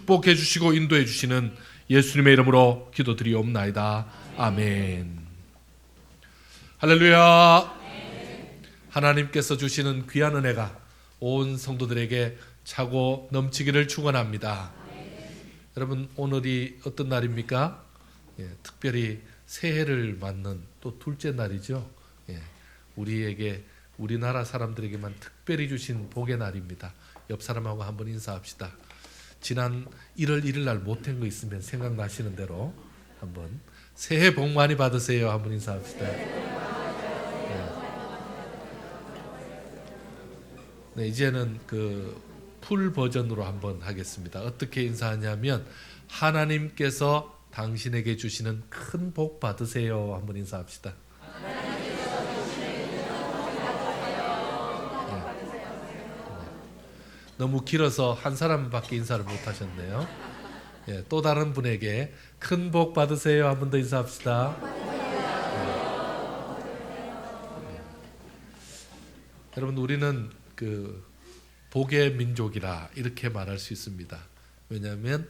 축복해 주시고 인도해 주시는 예수님의 이름으로 기도드리옵나이다. 아멘. 할렐루야. 하나님께서 주시는 귀한 은혜가 온 성도들에게 차고 넘치기를 축원합니다. 여러분, 오늘이 어떤 날입니까? 특별히 새해를 맞는 또 둘째 날이죠. 우리에게, 우리나라 사람들에게만 특별히 주신 복의 날입니다. 옆 사람하고 한번 인사합시다. 지난 1월 1일 날 못한 거 있으면 생각나시는 대로 한번 새해 복 많이 받으세요. 한번 인사합시다. 네, 이제는 그 풀 버전으로 한번 하겠습니다. 어떻게 인사하냐면, 하나님께서 당신에게 주시는 큰 복 받으세요. 한번 인사합시다. 너무 길어서 한 사람밖에 인사를 못 하셨네요. 또 다른 분에게 큰 복 받으세요. 한 번 더 인사합시다. 여러분, 우리는 그 복의 민족이라 이렇게 말할 수 있습니다. 왜냐하면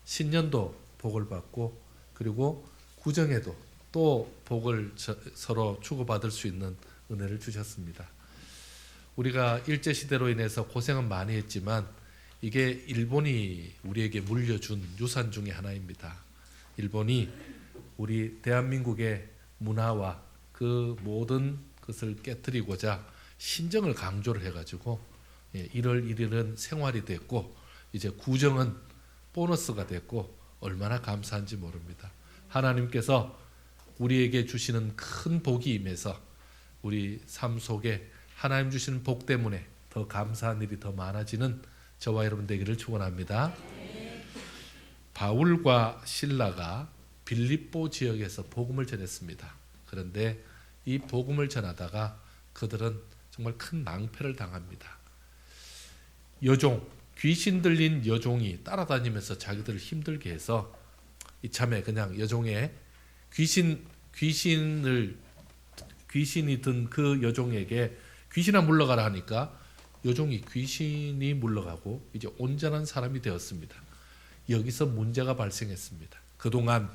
신년도 복을 받고, 그리고 구정에도 또 복을 서로 주고받을 수 있는 은혜를 주셨습니다. 우리가 일제시대로 인해서 고생은 많이 했지만 이게 일본이 우리에게 물려준 유산 중에 하나입니다. 일본이 우리 대한민국의 문화와 그 모든 것을 깨뜨리고자 신정을 강조를 해가지고 1월 1일은 생활이 됐고, 이제 구정은 보너스가 됐고, 얼마나 감사한지 모릅니다. 하나님께서 우리에게 주시는 큰 복이 임해서 우리 삶 속에 하나님 주시는 복 때문에 더 감사한 일이 더 많아지는 저와 여러분 되기를 축원합니다. 바울과 실라가 빌립보 지역에서 복음을 전했습니다. 그런데 이 복음을 전하다가 그들은 정말 큰 낭패를 당합니다. 여종, 귀신 들린 여종이 따라다니면서 자기들을 힘들게 해서 이참에 그냥 여종의 귀신이 든 그 여종에게 귀신아 물러가라 하니까 여종이 귀신이 물러가고 이제 온전한 사람이 되었습니다. 여기서 문제가 발생했습니다. 그동안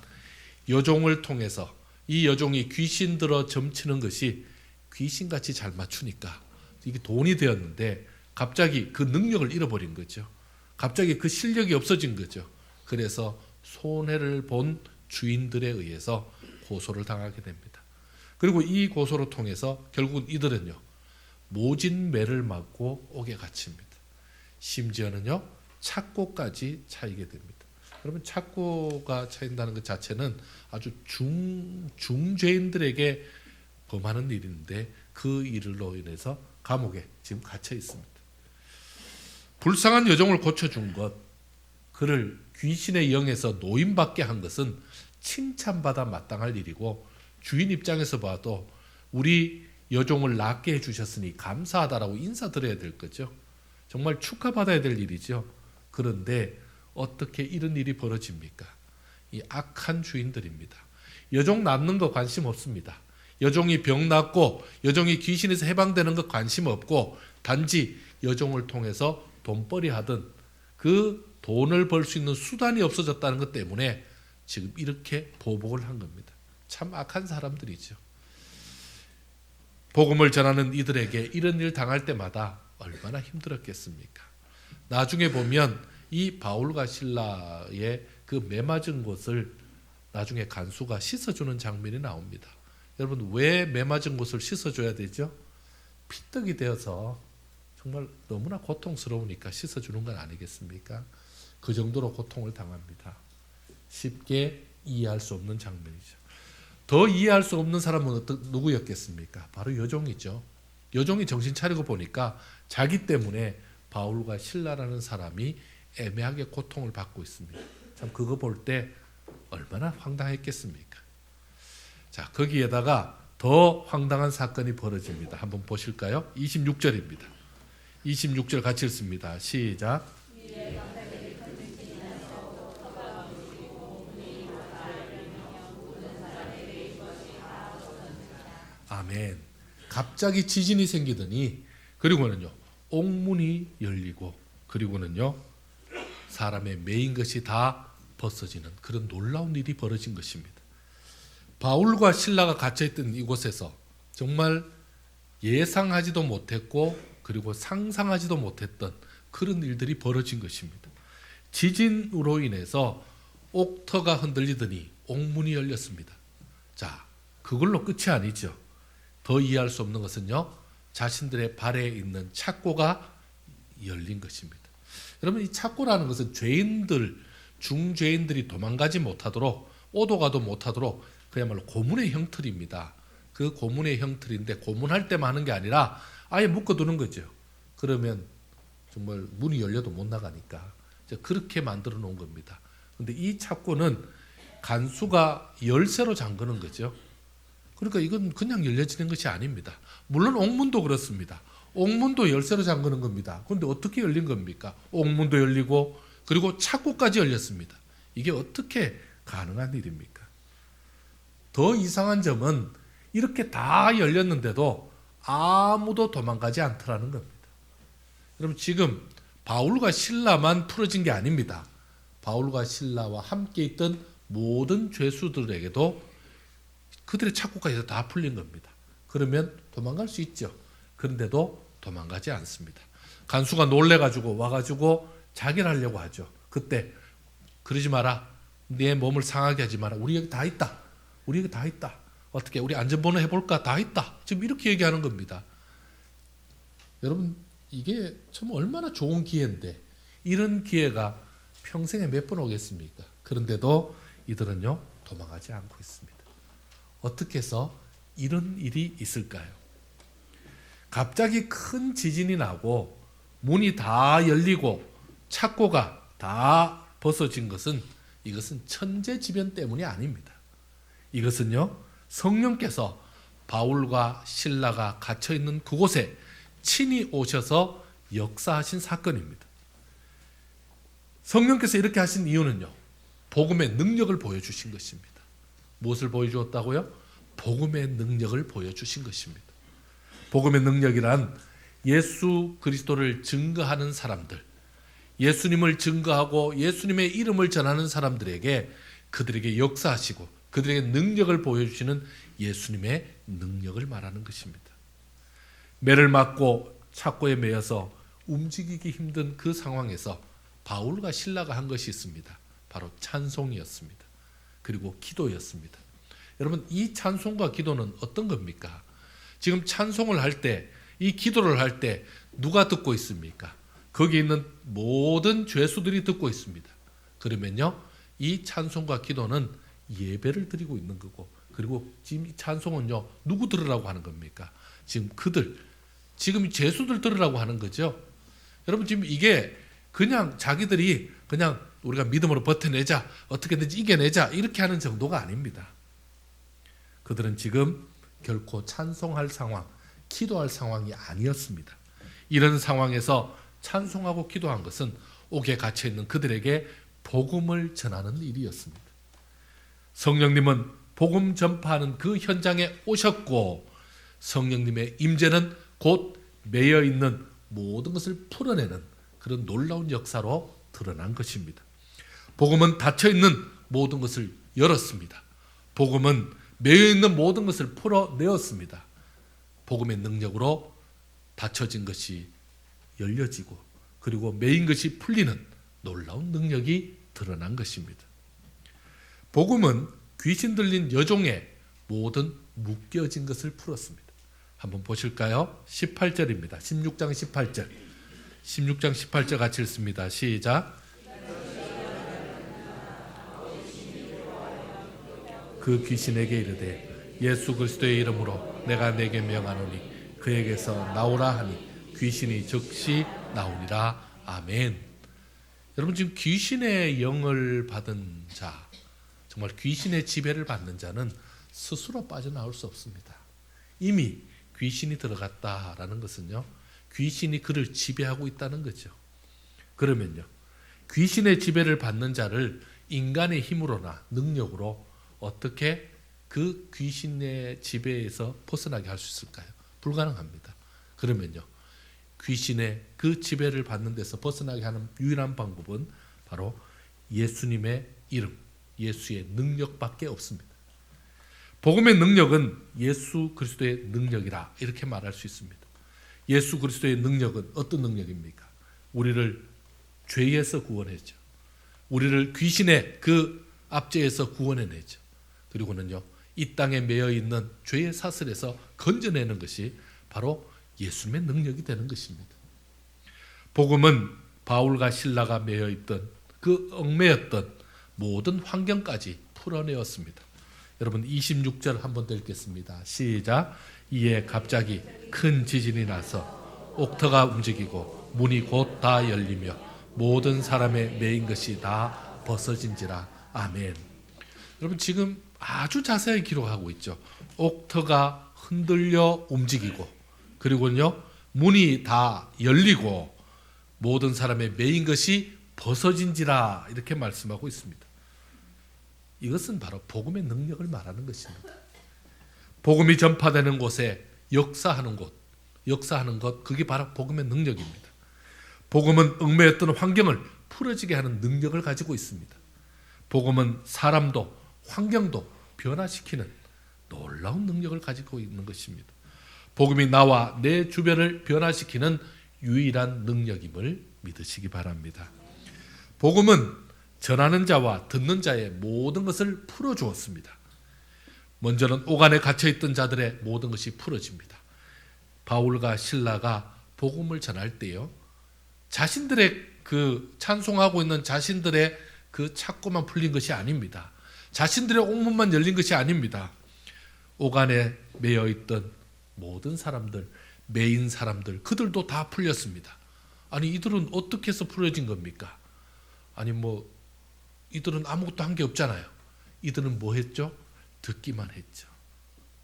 여종을 통해서 이 여종이 귀신 들어 점치는 것이 귀신같이 잘 맞추니까 이게 돈이 되었는데, 갑자기 그 능력을 잃어버린 거죠. 갑자기 그 실력이 없어진 거죠. 그래서 손해를 본 주인들에 의해서 고소를 당하게 됩니다. 그리고 이 고소를 통해서 결국은 이들은요, 모진매를 맞고 옥에 갇힙니다. 심지어는요, 착고까지 차이게 됩니다. 여러분, 착고가 차인다는 것 자체는 아주 중죄인들에게 범하는 일인데, 그 일로 인해서 감옥에 지금 갇혀 있습니다. 불쌍한 여종을 고쳐준 것, 그를 귀신의 영에서 노임받게 한 것은 칭찬받아 마땅할 일이고, 주인 입장에서 봐도 우리 여종을 낫게 해주셨으니 감사하다라고 인사드려야 될 거죠. 정말 축하받아야 될 일이죠. 그런데 어떻게 이런 일이 벌어집니까? 이 악한 주인들입니다. 여종 낫는 거 관심 없습니다. 여종이 병 낫고 여종이 귀신에서 해방되는 거 관심 없고, 단지 여종을 통해서 돈벌이 하던 그 돈을 벌 수 있는 수단이 없어졌다는 것 때문에 지금 이렇게 보복을 한 겁니다. 참 악한 사람들이죠. 복음을 전하는 이들에게 이런 일 당할 때마다 얼마나 힘들었겠습니까? 나중에 보면 이 바울과 실라의 그 매맞은 곳을 나중에 간수가 씻어주는 장면이 나옵니다. 여러분, 왜 매맞은 곳을 씻어줘야 되죠? 피떡이 되어서 정말 너무나 고통스러우니까 씻어주는 건 아니겠습니까? 그 정도로 고통을 당합니다. 쉽게 이해할 수 없는 장면이죠. 더 이해할 수 없는 사람은 누구였겠습니까? 바로 여종이죠. 여종이 정신 차리고 보니까 자기 때문에 바울과 실라라는 사람이 애매하게 고통을 받고 있습니다. 참 그거 볼 때 얼마나 황당했겠습니까? 자, 거기에다가 더 황당한 사건이 벌어집니다. 한번 보실까요? 26절입니다. 26절 같이 읽습니다. 시작. 아멘. 갑자기 지진이 생기더니, 그리고는요, 옥문이 열리고, 그리고는요, 사람의 매인 것이 다 벗어지는 그런 놀라운 일이 벌어진 것입니다. 바울과 실라가 갇혀있던 이곳에서 정말 예상하지도 못했고 그리고 상상하지도 못했던 그런 일들이 벌어진 것입니다. 지진으로 인해서 옥터가 흔들리더니 옥문이 열렸습니다. 자, 그걸로 끝이 아니죠. 더 이해할 수 없는 것은요, 자신들의 발에 있는 착고가 열린 것입니다. 여러분, 이 착고라는 것은 죄인들, 중죄인들이 도망가지 못하도록, 오도가도 못하도록 그야말로 고문의 형틀입니다. 그 고문의 형틀인데 고문할 때만 하는 게 아니라 아예 묶어두는 거죠. 그러면 정말 문이 열려도 못 나가니까 그렇게 만들어 놓은 겁니다. 그런데 이 착고는 간수가 열쇠로 잠그는 거죠. 그러니까 이건 그냥 열려지는 것이 아닙니다. 물론 옥문도 그렇습니다. 옥문도 열쇠로 잠그는 겁니다. 그런데 어떻게 열린 겁니까? 옥문도 열리고 그리고 착고까지 열렸습니다. 이게 어떻게 가능한 일입니까? 더 이상한 점은 이렇게 다 열렸는데도 아무도 도망가지 않더라는 겁니다. 여러분, 지금 바울과 실라만 풀어진 게 아닙니다. 바울과 실라와 함께 있던 모든 죄수들에게도 그들의 착고까지 다 풀린 겁니다. 그러면 도망갈 수 있죠. 그런데도 도망가지 않습니다. 간수가 놀래가지고 와가지고 자결 하려고 하죠. 그때 그러지 마라. 내 몸을 상하게 하지 마라. 우리 여기 다 있다. 우리 여기 다 있다. 어떻게 우리 안전번호 해볼까? 다 있다. 지금 이렇게 얘기하는 겁니다. 여러분, 이게 참 얼마나 좋은 기회인데 이런 기회가 평생에 몇 번 오겠습니까? 그런데도 이들은요 도망가지 않고 있습니다. 어떻게 해서 이런 일이 있을까요? 갑자기 큰 지진이 나고 문이 다 열리고 착고가 다 벗어진 것은 이것은 천재지변 때문이 아닙니다. 이것은요 성령께서 바울과 실라가 갇혀있는 그곳에 친히 오셔서 역사하신 사건입니다. 성령께서 이렇게 하신 이유는요 복음의 능력을 보여주신 것입니다. 무엇을 보여주었다고요? 복음의 능력을 보여주신 것입니다. 복음의 능력이란 예수 그리스도를 증거하는 사람들, 예수님을 증거하고 예수님의 이름을 전하는 사람들에게 그들에게 역사하시고 그들에게 능력을 보여주시는 예수님의 능력을 말하는 것입니다. 매를 맞고 착고에 매여서 움직이기 힘든 그 상황에서 바울과 실라가 한 것이 있습니다. 바로 찬송이었습니다. 그리고 기도였습니다. 여러분, 이 찬송과 기도는 어떤 겁니까? 지금 찬송을 할 때, 이 기도를 할 때 누가 듣고 있습니까? 거기 있는 모든 죄수들이 듣고 있습니다. 그러면요, 이 찬송과 기도는 예배를 드리고 있는 거고, 그리고 지금 이 찬송은요, 누구 들으라고 하는 겁니까? 지금 지금 이 죄수들 들으라고 하는 거죠. 여러분, 지금 이게 그냥 자기들이 그냥 우리가 믿음으로 버텨내자, 어떻게든지 이겨내자 이렇게 하는 정도가 아닙니다. 그들은 지금 결코 찬송할 상황, 기도할 상황이 아니었습니다. 이런 상황에서 찬송하고 기도한 것은 옥에 갇혀있는 그들에게 복음을 전하는 일이었습니다. 성령님은 복음 전파하는 그 현장에 오셨고 성령님의 임재는 곧 매여있는 모든 것을 풀어내는 그런 놀라운 역사로 드러난 것입니다. 복음은 닫혀있는 모든 것을 열었습니다. 복음은 매여있는 모든 것을 풀어내었습니다. 복음의 능력으로 닫혀진 것이 열려지고 그리고 매인 것이 풀리는 놀라운 능력이 드러난 것입니다. 복음은 귀신 들린 여종의 모든 묶여진 것을 풀었습니다. 한번 보실까요? 18절입니다. 16장 18절. 16장 18절 같이 읽습니다. 시작. 그 귀신에게 이르되 예수 그리스도의 이름으로 내가 내게 명하노니 그에게서 나오라 하니 귀신이 즉시 나오니라. 아멘. 여러분, 지금 귀신의 영을 받은 자, 정말 귀신의 지배를 받는 자는 스스로 빠져나올 수 없습니다. 이미 귀신이 들어갔다라는 것은요, 귀신이 그를 지배하고 있다는 거죠. 그러면요, 귀신의 지배를 받는 자를 인간의 힘으로나 능력으로 어떻게 그 귀신의 지배에서 벗어나게 할 수 있을까요? 불가능합니다. 그러면요, 귀신의 그 지배를 받는 데서 벗어나게 하는 유일한 방법은 바로 예수님의 이름, 예수의 능력밖에 없습니다. 복음의 능력은 예수 그리스도의 능력이라 이렇게 말할 수 있습니다. 예수 그리스도의 능력은 어떤 능력입니까? 우리를 죄에서 구원했죠. 우리를 귀신의 그 압제에서 구원해내죠. 그리고는요, 이 땅에 매여 있는 죄의 사슬에서 건져내는 것이 바로 예수님의 능력이 되는 것입니다. 복음은 바울과 실라가 매여 있던 그 얽매였던 모든 환경까지 풀어내었습니다. 여러분 26절 한번 더 읽겠습니다. 시작. 이에 갑자기 큰 지진이 나서 옥터가 움직이고 문이 곧 다 열리며 모든 사람의 매인 것이 다 벗어진지라. 아멘. 여러분 지금 아주 자세히 기록하고 있죠. 옥터가 흔들려 움직이고, 그리고요 문이 다 열리고 모든 사람의 매인 것이 벗어진지라 이렇게 말씀하고 있습니다. 이것은 바로 복음의 능력을 말하는 것입니다. 복음이 전파되는 곳에 역사하는 것, 그게 바로 복음의 능력입니다. 복음은 얽매였던 환경을 풀어지게 하는 능력을 가지고 있습니다. 복음은 사람도 환경도 변화시키는 놀라운 능력을 가지고 있는 것입니다. 복음이 나와 내 주변을 변화시키는 유일한 능력임을 믿으시기 바랍니다. 복음은 전하는 자와 듣는 자의 모든 것을 풀어주었습니다. 먼저는 옥 안에 갇혀있던 자들의 모든 것이 풀어집니다. 바울과 실라가 복음을 전할 때요, 자신들의 그 찬송하고 있는 자신들의 그 착고만 풀린 것이 아닙니다. 자신들의 옥문만 열린 것이 아닙니다. 옥 안에 매여있던 모든 사람들, 매인 사람들, 그들도 다 풀렸습니다. 아니 이들은 어떻게 해서 풀어진 겁니까? 아니 이들은 아무것도 한 게 없잖아요. 이들은 뭐 했죠? 듣기만 했죠.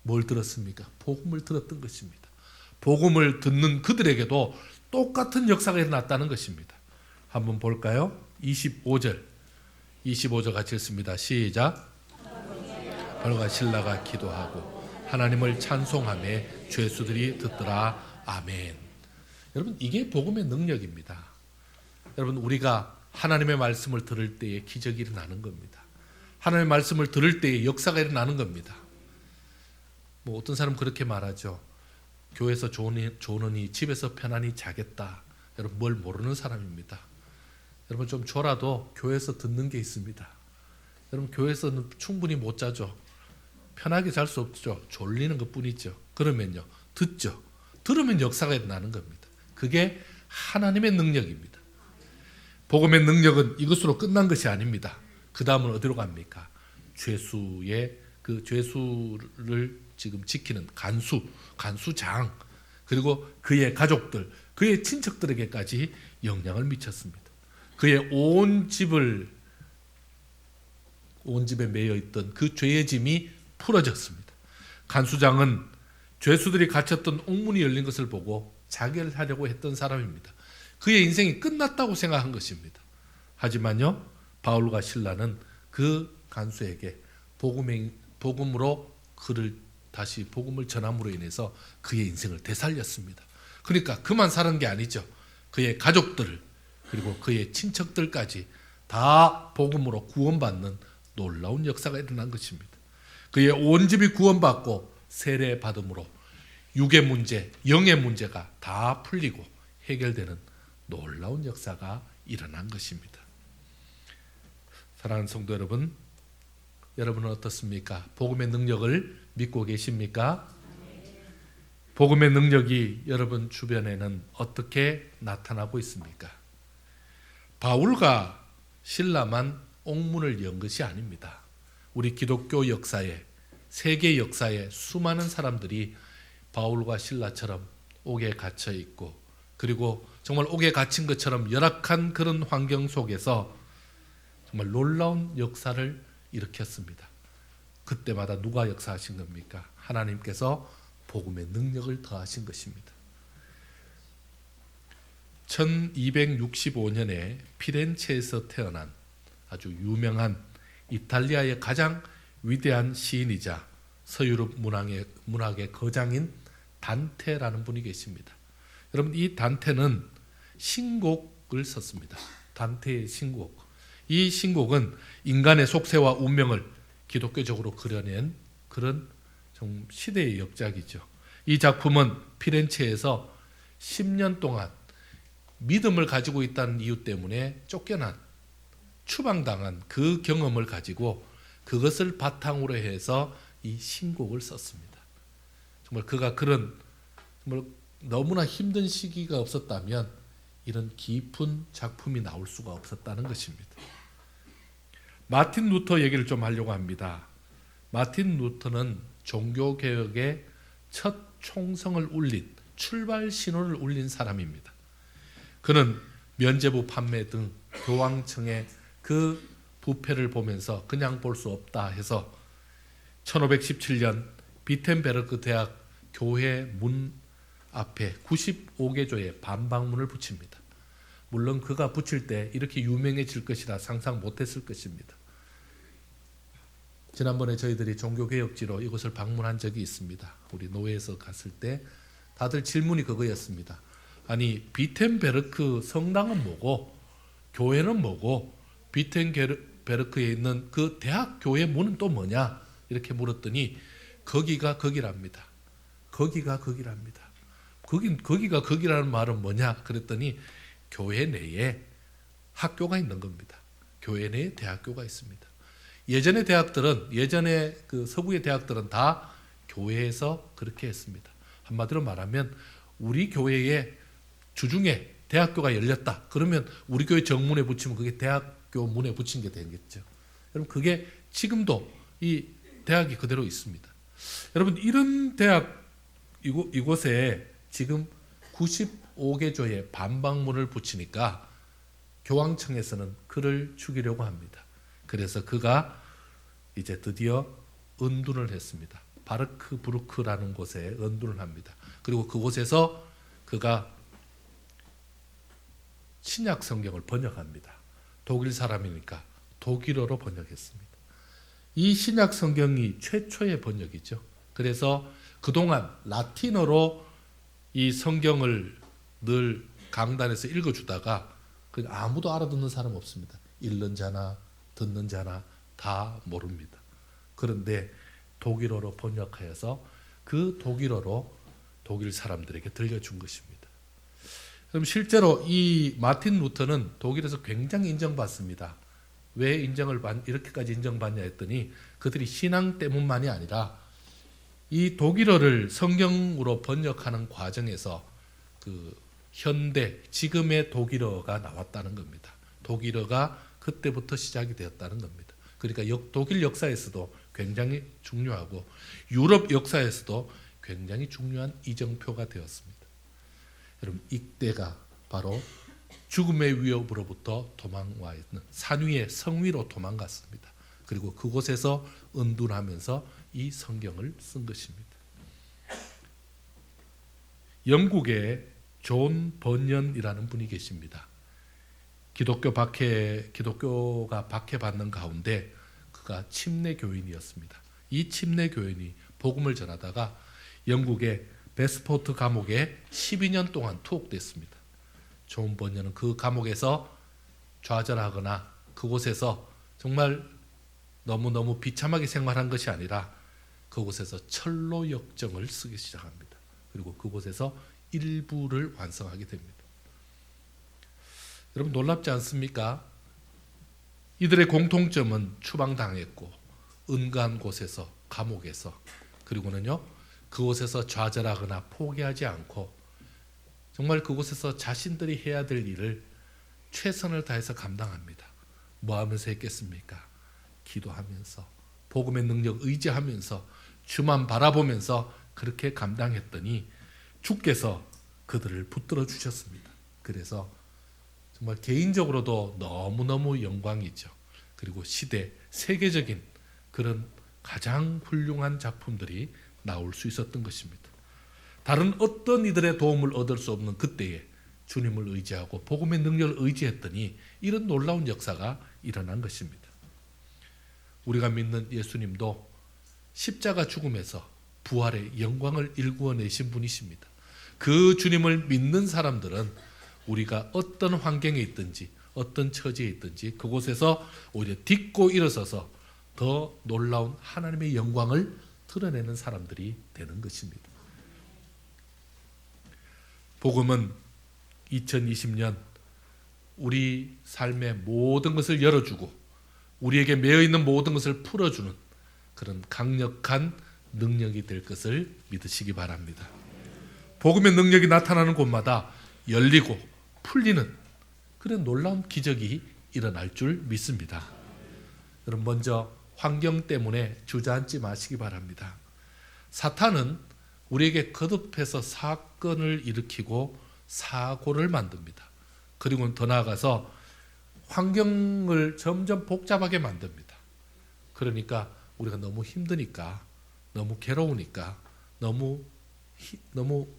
뭘 들었습니까? 복음을 들었던 것입니다. 복음을 듣는 그들에게도 똑같은 역사가 일어났다는 것입니다. 한번 볼까요? 25절 같이 읽습니다. 시작. 바울과 실라가 기도하고 하나님을 찬송하며 죄수들이 듣더라. 아멘. 여러분 이게 복음의 능력입니다. 여러분 우리가 하나님의 말씀을 들을 때에 기적이 일어나는 겁니다. 하나님의 말씀을 들을 때에 역사가 일어나는 겁니다. 어떤 사람 그렇게 말하죠. 교회에서 조느니 집에서 편안히 자겠다. 여러분 뭘 모르는 사람입니다. 여러분 좀 졸아도 교회에서 듣는 게 있습니다. 여러분 교회에서는 충분히 못 자죠. 편하게 잘 수 없죠. 졸리는 것뿐이죠. 그러면요 듣죠. 들으면 역사가 일어나는 겁니다. 그게 하나님의 능력입니다. 복음의 능력은 이것으로 끝난 것이 아닙니다. 그 다음은 어디로 갑니까? 죄수의 그 죄수를 지금 지키는 간수장, 그리고 그의 가족들, 그의 친척들에게까지 영향을 미쳤습니다. 그의 온 집에 매여 있던 그 죄의 짐이 풀어졌습니다. 간수장은 죄수들이 갇혔던 옥문이 열린 것을 보고 자결하려고 했던 사람입니다. 그의 인생이 끝났다고 생각한 것입니다. 하지만요, 바울과 실라는 그 간수에게 복음으로 그를 다시 복음을 전함으로 인해서 그의 인생을 되살렸습니다. 그러니까 그만 사는 게 아니죠. 그의 가족들 그리고 그의 친척들까지 다 복음으로 구원받는 놀라운 역사가 일어난 것입니다. 그의 온 집이 구원받고 세례받음으로 육의 문제, 영의 문제가 다 풀리고 해결되는 놀라운 역사가 일어난 것입니다. 사랑하는 성도 여러분, 여러분은 어떻습니까? 복음의 능력을 믿고 계십니까? 복음의 능력이 여러분 주변에는 어떻게 나타나고 있습니까? 바울과 실라만 옥문을 연 것이 아닙니다. 우리 기독교 역사에, 세계 역사에 수많은 사람들이 바울과 실라처럼 옥에 갇혀 있고, 그리고 정말 옥에 갇힌 것처럼 열악한 그런 환경 속에서 정말 놀라운 역사를 일으켰습니다. 그때마다 누가 역사하신 겁니까? 하나님께서 복음의 능력을 더하신 것입니다. 1265년에 피렌체에서 태어난 아주 유명한 이탈리아의 가장 위대한 시인이자 서유럽 문학의 거장인 단테라는 분이 계십니다. 여러분 이 단테는 신곡을 썼습니다. 단테의 신곡. 이 신곡은 인간의 속세와 운명을 기독교적으로 그려낸 그런 좀 시대의 역작이죠. 이 작품은 피렌체에서 10년 동안 믿음을 가지고 있다는 이유 때문에 쫓겨난, 추방당한 그 경험을 가지고 그것을 바탕으로 해서 이 신곡을 썼습니다. 정말 그가 그런 정말 너무나 힘든 시기가 없었다면 이런 깊은 작품이 나올 수가 없었다는 것입니다. 마틴 루터 얘기를 좀 하려고 합니다. 마틴 루터는 종교개혁의 첫 총성을 울린, 출발 신호를 울린 사람입니다. 그는 면죄부 판매 등 교황청의 그 부패를 보면서 그냥 볼 수 없다 해서 1517년 비텐베르크 대학 교회 문 앞에 95개조의 반박문을 붙입니다. 물론 그가 붙일 때 이렇게 유명해질 것이라 상상 못했을 것입니다. 지난번에 저희들이 종교개혁지로 이곳을 방문한 적이 있습니다. 우리 노회에서 갔을 때 다들 질문이 그거였습니다. 아니 비텐베르크 성당은 뭐고 교회는 뭐고 비텐베르크에 있는 그 대학 교회 문은 또 뭐냐 이렇게 물었더니 거기가 거기랍니다. 거기가 거기랍니다. 거기가 거기라는 말은 뭐냐 그랬더니 교회 내에 학교가 있는 겁니다. 교회 내에 대학교가 있습니다. 예전의 대학들은 예전의 그 서구의 대학들은 다 교회에서 그렇게 했습니다. 한마디로 말하면 우리 교회에 주중에 대학교가 열렸다. 그러면 우리 교회 정문에 붙이면 그게 대학교 문에 붙인 게 되겠죠. 여러분 그게 지금도 이 대학이 그대로 있습니다. 여러분 이런 대학 이곳에 지금 95개조의 반박문을 붙이니까 교황청에서는 그를 죽이려고 합니다. 그래서 그가 이제 드디어 은둔을 했습니다. 바르크부르크라는 곳에 은둔을 합니다. 그리고 그곳에서 그가 신약 성경을 번역합니다. 독일 사람이니까 독일어로 번역했습니다. 이 신약 성경이 최초의 번역이죠. 그래서 그동안 라틴어로 이 성경을 늘 강단에서 읽어주다가 아무도 알아듣는 사람 없습니다. 읽는 자나 듣는 자나 다 모릅니다. 그런데 독일어로 번역하여서 그 독일어로 독일 사람들에게 들려준 것입니다. 그럼 실제로 이 마틴 루터는 독일에서 굉장히 인정받습니다. 왜 이렇게까지 인정받냐 했더니 그들이 신앙 때문만이 아니라 이 독일어를 성경으로 번역하는 과정에서 그 현대 지금의 독일어가 나왔다는 겁니다. 독일어가 그때부터 시작이 되었다는 겁니다. 그러니까 독일 역사에서도 굉장히 중요하고 유럽 역사에서도 굉장히 중요한 이정표가 되었습니다. 여러분 이때가 바로 죽음의 위협으로부터 도망와 있는 산 위의 성 위로 도망갔습니다. 그리고 그곳에서 은둔하면서 이 성경을 쓴 것입니다. 영국에 존 번연이라는 분이 계십니다. 기독교가 박해받는 가운데 그가 침례 교인이었습니다. 이 침례 교인이 복음을 전하다가 영국의 베스포트 감옥에 12년 동안 투옥됐습니다. 존 번연은 그 감옥에서 좌절하거나 그곳에서 정말 너무너무 비참하게 생활한 것이 아니라 그곳에서 철로 역정을 쓰기 시작합니다. 그리고 그곳에서 일부를 완성하게 됩니다. 여러분 놀랍지 않습니까? 이들의 공통점은 추방당했고 은가한 곳에서 감옥에서 그리고는요 그곳에서 좌절하거나 포기하지 않고 정말 그곳에서 자신들이 해야 될 일을 최선을 다해서 감당합니다. 뭐 하면서 했겠습니까? 기도하면서 복음의 능력 의지하면서 주만 바라보면서 그렇게 감당했더니 주께서 그들을 붙들어 주셨습니다. 그래서 정말 개인적으로도 너무너무 영광이죠. 그리고 세계적인 그런 가장 훌륭한 작품들이 나올 수 있었던 것입니다. 다른 어떤 이들의 도움을 얻을 수 없는 그때에 주님을 의지하고 복음의 능력을 의지했더니 이런 놀라운 역사가 일어난 것입니다. 우리가 믿는 예수님도 십자가 죽음에서 부활의 영광을 일구어내신 분이십니다. 그 주님을 믿는 사람들은 우리가 어떤 환경에 있든지 어떤 처지에 있든지 그곳에서 오히려 딛고 일어서서 더 놀라운 하나님의 영광을 드러내는 사람들이 되는 것입니다. 복음은 2020년 우리 삶의 모든 것을 열어주고 우리에게 매여 있는 모든 것을 풀어주는 그런 강력한 능력이 될 것을 믿으시기 바랍니다. 복음의 능력이 나타나는 곳마다 열리고 풀리는 그런 놀라운 기적이 일어날 줄 믿습니다. 여러분, 먼저 환경 때문에 주저앉지 마시기 바랍니다. 사탄은 우리에게 거듭해서 사건을 일으키고 사고를 만듭니다. 그리고 더 나아가서 환경을 점점 복잡하게 만듭니다. 그러니까 우리가 너무 힘드니까, 너무 괴로우니까, 너무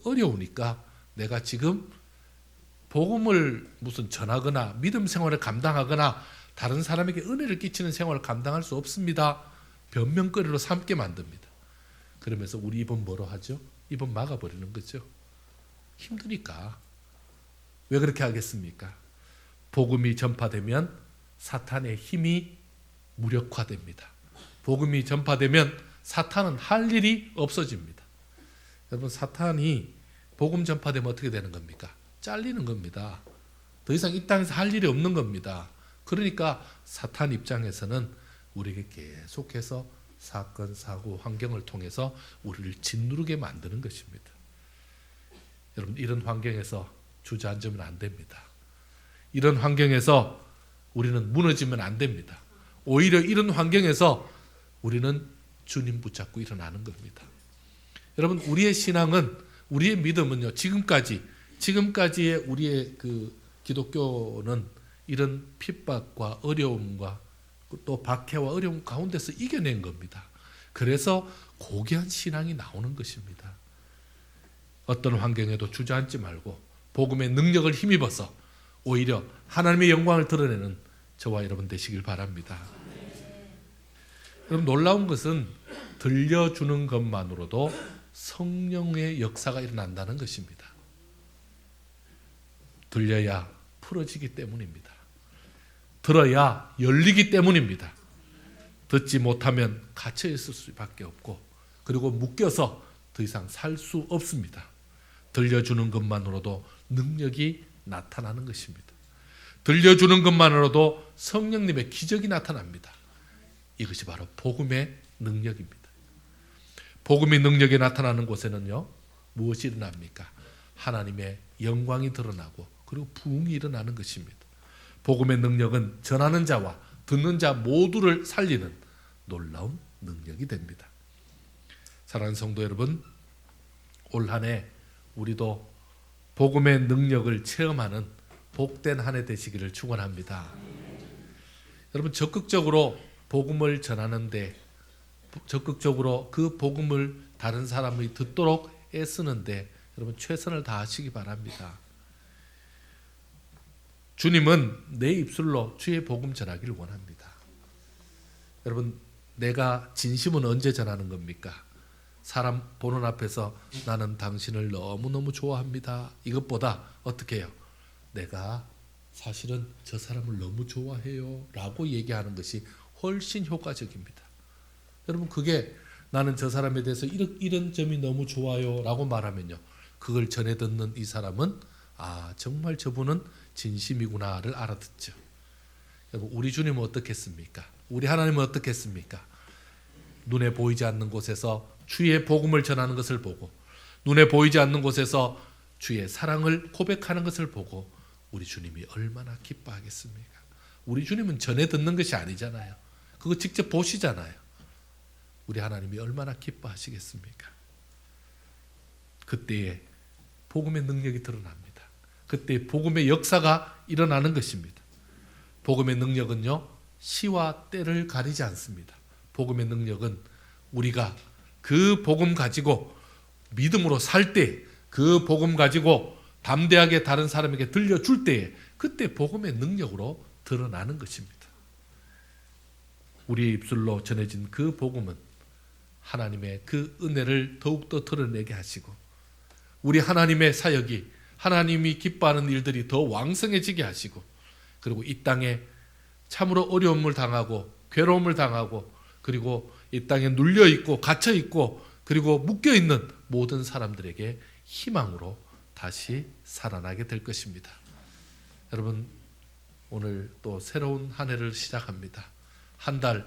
어려우니까 내가 지금 복음을 무슨 전하거나 믿음 생활을 감당하거나 다른 사람에게 은혜를 끼치는 생활을 감당할 수 없습니다. 변명거리로 삼게 만듭니다. 그러면서 우리 입은 뭐로 하죠? 입은 막아버리는 거죠. 힘드니까. 왜 그렇게 하겠습니까? 복음이 전파되면 사탄의 힘이 무력화됩니다. 복음이 전파되면 사탄은 할 일이 없어집니다. 여러분, 사탄이 복음 전파되면 어떻게 되는 겁니까? 잘리는 겁니다. 더 이상 이 땅에서 할 일이 없는 겁니다. 그러니까 사탄 입장에서는 우리에게 계속해서 사건, 사고, 환경을 통해서 우리를 짓누르게 만드는 것입니다. 여러분, 이런 환경에서 주저앉으면 안 됩니다. 이런 환경에서 우리는 무너지면 안 됩니다. 오히려 이런 환경에서 우리는 주님 붙잡고 일어나는 겁니다. 여러분, 우리의 신앙은, 우리의 믿음은요, 지금까지의 우리의 그 기독교는 이런 핍박과 어려움과 또 박해와 어려움 가운데서 이겨낸 겁니다. 그래서 고귀한 신앙이 나오는 것입니다. 어떤 환경에도 주저앉지 말고 복음의 능력을 힘입어서 오히려 하나님의 영광을 드러내는 저와 여러분 되시길 바랍니다. 여러분, 놀라운 것은 들려주는 것만으로도 성령의 역사가 일어난다는 것입니다. 들려야 풀어지기 때문입니다. 들어야 열리기 때문입니다. 듣지 못하면 갇혀 있을 수밖에 없고, 그리고 묶여서 더 이상 살 수 없습니다. 들려주는 것만으로도 능력이 나타나는 것입니다. 들려주는 것만으로도 성령님의 기적이 나타납니다. 이것이 바로 복음의 능력입니다. 복음의 능력이 나타나는 곳에는요, 무엇이 일어납니까? 하나님의 영광이 드러나고 그리고 부흥이 일어나는 것입니다. 복음의 능력은 전하는 자와 듣는 자 모두를 살리는 놀라운 능력이 됩니다. 사랑하는 성도 여러분, 올 한 해 우리도 복음의 능력을 체험하는 복된 한 해 되시기를 축원합니다. 여러분, 적극적으로 복음을 전하는데, 적극적으로 그 복음을 다른 사람이 듣도록 애쓰는데 여러분 최선을 다하시기 바랍니다. 주님은 내 입술로 주의 복음 전하기를 원합니다. 여러분, 내가 진심은 언제 전하는 겁니까? 사람 보는 앞에서 나는 당신을 너무너무 좋아합니다. 이것보다 어떻게 해요? 내가 사실은 저 사람을 너무 좋아해요 라고 얘기하는 것이 훨씬 효과적입니다. 여러분, 그게 나는 저 사람에 대해서 이런 점이 너무 좋아요 라고 말하면요, 그걸 전해 듣는 이 사람은 아, 정말 저분은 진심이구나를 알아듣죠. 여러분, 우리 주님은 어떻겠습니까? 우리 하나님은 어떻겠습니까? 눈에 보이지 않는 곳에서 주의 복음을 전하는 것을 보고, 눈에 보이지 않는 곳에서 주의 사랑을 고백하는 것을 보고 우리 주님이 얼마나 기뻐하겠습니까? 우리 주님은 전해 듣는 것이 아니잖아요. 그거 직접 보시잖아요. 우리 하나님이 얼마나 기뻐하시겠습니까? 그때에 복음의 능력이 드러납니다. 그때 복음의 역사가 일어나는 것입니다. 복음의 능력은요, 시와 때를 가리지 않습니다. 복음의 능력은 우리가 그 복음 가지고 믿음으로 살 때, 그 복음 가지고 담대하게 다른 사람에게 들려줄 때에 그때 복음의 능력으로 드러나는 것입니다. 우리의 입술로 전해진 그 복음은 하나님의 그 은혜를 더욱더 드러내게 하시고, 우리 하나님의 사역이, 하나님이 기뻐하는 일들이 더 왕성해지게 하시고, 그리고 이 땅에 참으로 어려움을 당하고 괴로움을 당하고 그리고 이 땅에 눌려 있고 갇혀 있고 그리고 묶여 있는 모든 사람들에게 희망으로 다시 살아나게 될 것입니다. 여러분, 오늘 또 새로운 한 해를 시작합니다. 한 달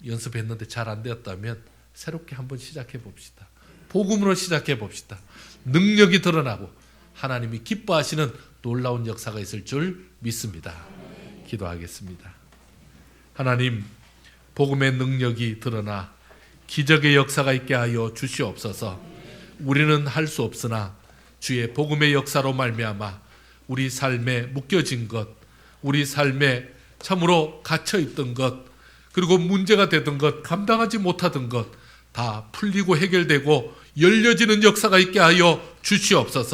연습했는데 잘 안 되었다면 새롭게 한번 시작해 봅시다. 복음으로 시작해 봅시다. 능력이 드러나고 하나님이 기뻐하시는 놀라운 역사가 있을 줄 믿습니다. 기도하겠습니다. 하나님, 복음의 능력이 드러나 기적의 역사가 있게 하여 주시옵소서. 우리는 할 수 없으나 주의 복음의 역사로 말미암아 우리 삶에 묶여진 것, 우리 삶에 참으로 갇혀 있던 것, 그리고 문제가 되던 것, 감당하지 못하던 것 다 풀리고 해결되고 열려지는 역사가 있게 하여 주시옵소서.